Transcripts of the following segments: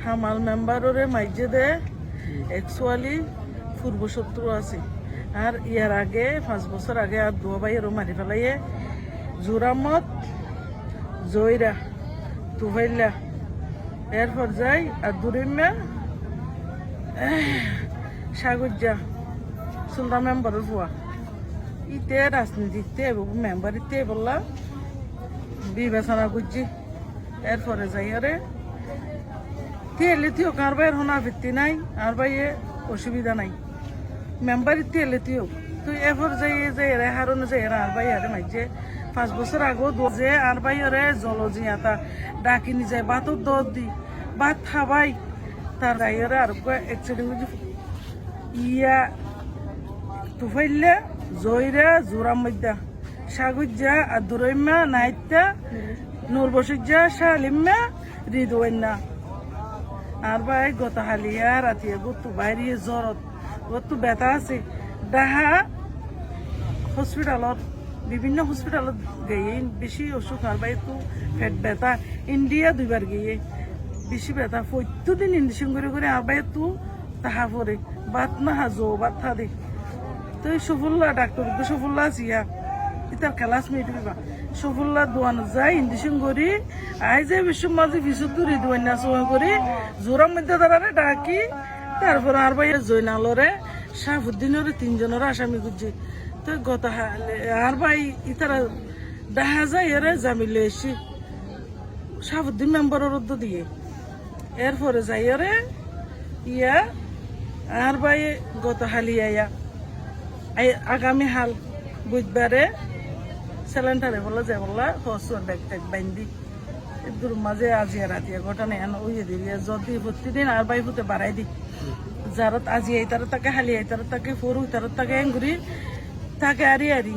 হামাল মেম্বাররে মাইজে they actually পূর্বশত্রু আছে। আর ইয়ার আগে 5 বছর আগে আর দুয়া ভাইয়েরও মারি ফেলাইয়ে জোরামত জয়রা তুভাইল্লা এরপর যাই আর দুরিম্যা সাগরজা সুলতান মেম্বারের ভুয়া ইতে রাজনীতিতে মেম্বার ইতে বললা বিবেচনা করছি। এরপরে যাই আরে তেলেতিও কার ভাইয়ের হোনা ভিত্তি নাই, আর ভাইয়ে অসুবিধা নাই মেম্বার তেলেতিও তুই এরপর যাই যে এরা হারনে যে এরা আর ভাই আরে মাইছে 5 বছর আগেও যে আর ভাইয়রে জলজিয়াতা ডাকি নি যায় বাতর দর দি বাত খাবাই তার রাইয়রে আর অ্যাক্সিডেন্ট ইয়া তুফাইল্লা জয়রা জোরাম মধ্যা সাগুজ্জা আর দুরইম্যা নাইত্যা নুরবসুজ্জা শালিম্যা রিদওয়ান্না আর ভাই গত হালিয়া রাতিয়া গতু বাইরে জ্বরত গতু ব্যথা আছে ডাহা হসপিটালত বিভিন্ন হসপিটালত গিয়ে বেশি অসুখ আর ভাই তো পেট ব্যথা ইন্ডিয়া 2বার গিয়ে বেশি ব্যথা প্রত্যেকদিন ইঞ্জেকশন করে আর ভাই তো তাহা পরে বাত না হাজো বাত থা দে তো সফুল্লা ডাক্তার সফুল্লা আছিয়া ইতার খেলাস মেয়ে দিবা সফুল্লা দোয়ানো যায় ইঞ্জেকশন করি আই যে বিশ্ব মাঝে বিশুদ্ধ রিদওয়ান না সময় করি জোরার মধ্যে দাঁড়ারে ডাকি তারপর আর ভাই জয়নালরে শাহাবুদ্দিনের 3 জনের আসামি করছে। তো গত আর ভাই ইতারা দেখা যায় এরে জামিলে এসি শাহাবুদ্দিন মেম্বারের রদ্দ দিয়ে এরপরে যাই এরে ইয়া আর ভাই গত হালিয়া আগামী হাল বুধবারে সিলিন্ডারে বলা যায় বললা হসুয়ার ব্যাগ ট্যাগ বাইন্দি এর মাঝে আজিয়া রাতিয়া ঘটনা এন ওইয়ে দিলে যদি প্রতিদিন আর বাই হতে বাড়াই দি যারা আজি তারা তাকে হালি তারা তাকে ফরু তারা তাকে এঙ্গুরি তাকে আরি আরি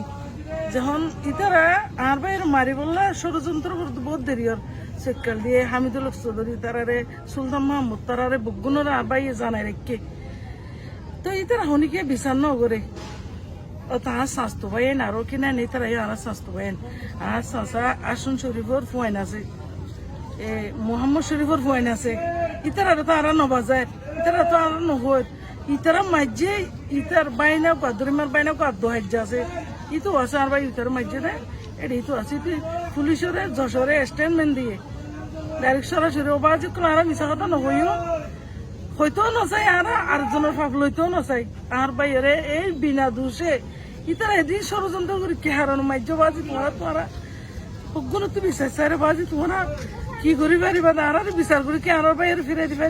যখন ইতারা আর বাইর মারি বললা ষড়যন্ত্র করতে বহুত দেরি ওর সেকাল দিয়ে হামিদুল চৌধুরী তারারে সুলতান মাহমুদ তারারে বগুনের আর বাইয়ে জানাই রেখে তো ইতারা হনিকে বিচার ন করে তাহার স্বাস্থ্য পাইন আরো কিনা নেই তারা আর স্বাস্থ্য পাইন আর চাষা আসন শরীফর ফুয়াইন আছে মোহাম্মদ শরীফর ফুয়াইন আছে ইতারা তো আর নবাজায় ইতারা তো আর নহর ইতারা মাঝে ইতার বাইনা কাদরিমার বাইনা কাদ্য হাজ্য আছে ইতো আছে আর ভাই ইতার মাঝে দেয় এটা ইতো আছে পুলিশের যশোরে স্টেটমেন্ট দিয়ে ডাইরেক্ট সরাসরি ওবাজ আর মিশা কথা নহইও হইতেও নচাই আর আরেকজনের ফাঁক লইতেও নচাই আর বাইরে এই বিনা দোষে ইতারা এদিন ষড়যন্ত্র করে কি হারানো মাইজ বাজি তোমারা সগুলো তো বিচার চারে বাজি তোমরা কি করি পারিবা আর বিচার করি কি আর বাইরে ফিরাই দিবারি।